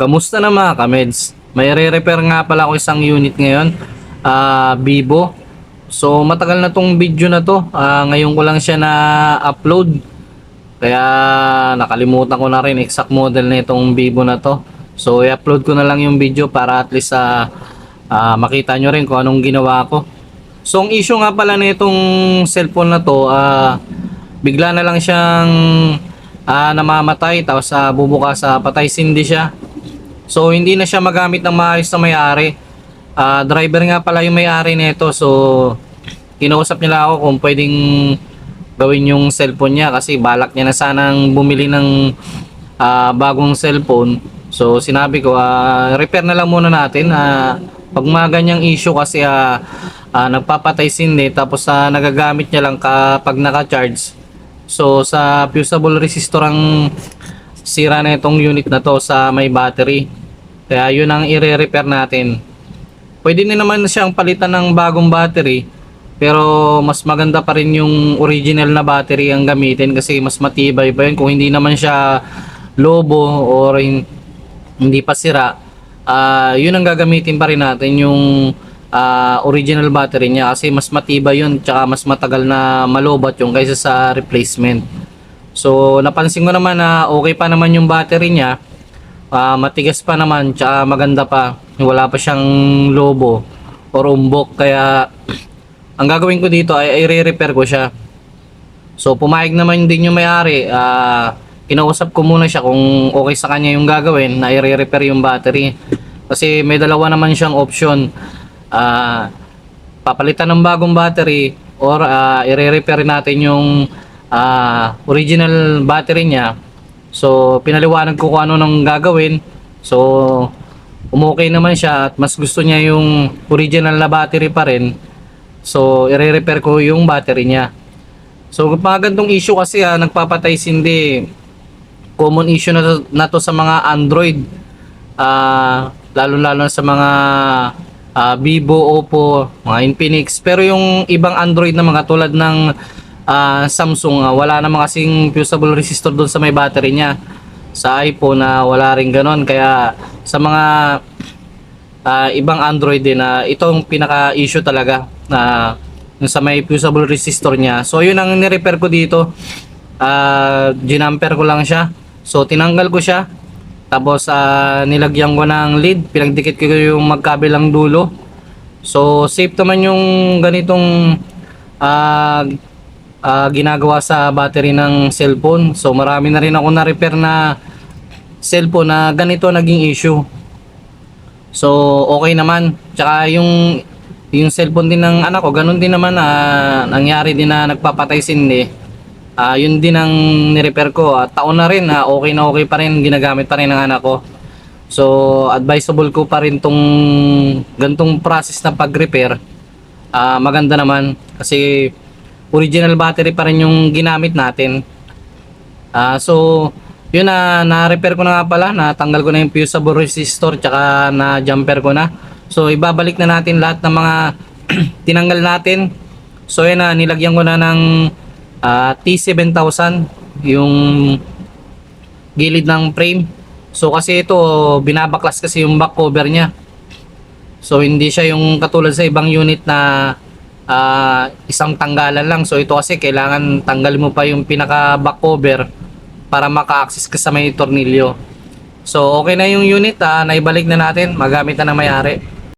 Kamusta na mga kameds? May re-repair nga pala ako isang unit ngayon, Vivo. So matagal na tong video na to, ngayon ko lang siya na-upload. Kaya nakalimutan ko na rin exact model na itong Vivo na to. So i-upload ko na lang yung video para at least makita nyo rin kung anong ginawa ko. So ang issue nga pala na itong cellphone na to, bigla na lang siyang namamatay, tapos bubukas patay sindi siya. So hindi na siya magamit ng maayos na may-ari. Driver nga pala yung may-ari nito. So kinausap nila ako kung pwedeng gawin yung cellphone niya kasi balak niya na sanang bumili ng bagong cellphone. So sinabi ko, repair na lang muna natin. Pag mga ganyang issue kasi nagpapatay sindi tapos nagagamit niya lang kapag naka-charge. So sa fusible resistor ang sira na itong unit na to sa may battery. Kaya yun ang i-repair natin. Pwede din naman siyang palitan ng bagong battery, pero mas maganda pa rin yung original na battery ang gamitin kasi mas matibay pa yun. Kung hindi naman siya lobo or hindi pa sira, yun ang gagamitin pa rin natin, yung original battery niya kasi mas matibay yun, tsaka mas matagal na malobat yung kaysa sa replacement. So napansin ko naman na okay pa naman yung battery niya, matigas pa naman, tsaka maganda pa, wala pa siyang lobo or umbok. Kaya ang gagawin ko dito ay i-repair ko siya. So pumayag naman din yung may-ari. Kinausap ko muna siya kung okay sa kanya yung gagawin na i-repair yung battery, kasi may dalawa naman siyang option. Papalitan ng bagong battery or i-repair natin yung original battery niya. So pinaliwanag ko kung ano nang gagawin. So umokay naman siya at mas gusto niya yung original na battery pa rin. So i-repair ko yung battery niya. So kapag ganitong issue kasi nagpapatay sindi, common issue na to sa mga Android, lalo sa mga Vivo, Oppo, mga Infinix. Pero yung ibang Android na mga tulad ng Samsung, wala naman kasing fusible resistor doon sa may battery niya. Sa iPhone wala rin ganon. Kaya sa mga ibang Android din, itong pinaka issue talaga na sa may fusible resistor niya. So yun ang ni-repair ko dito. Ginamper ko lang siya. So tinanggal ko siya, tapos nilagyan ko ng lead, pinagdikit ko yung magkabilang dulo. So safe naman yung ganitong ginagawa sa battery ng cellphone. So marami na rin ako na-repair na cellphone na ganito naging issue. So okay naman. Tsaka yung cellphone din ng anak ko, ganun din naman, nangyari din na nagpapatay sindi. Yun din ang ni-repair ko. Taon na rin, okay pa rin, ginagamit pa rin ng anak ko. So advisable ko pa rin tong gantong process na pag-repair. Maganda naman kasi original battery pa rin yung ginamit natin. So yun, na-repair ko na nga pala, natanggal ko na yung fusible resistor, tsaka na-jumper ko na. So ibabalik na natin lahat ng mga tinanggal natin. So yun, nilagyan ko na ng T7000 yung gilid ng frame. So kasi ito, binabaklas kasi yung back cover niya. So hindi siya yung katulad sa ibang unit na isang tanggalan lang. So ito kasi kailangan tanggalin mo pa yung pinaka back cover para maka-access ka sa may tornilyo. So okay na yung unit, naibalik na natin, magamit na ng may-ari.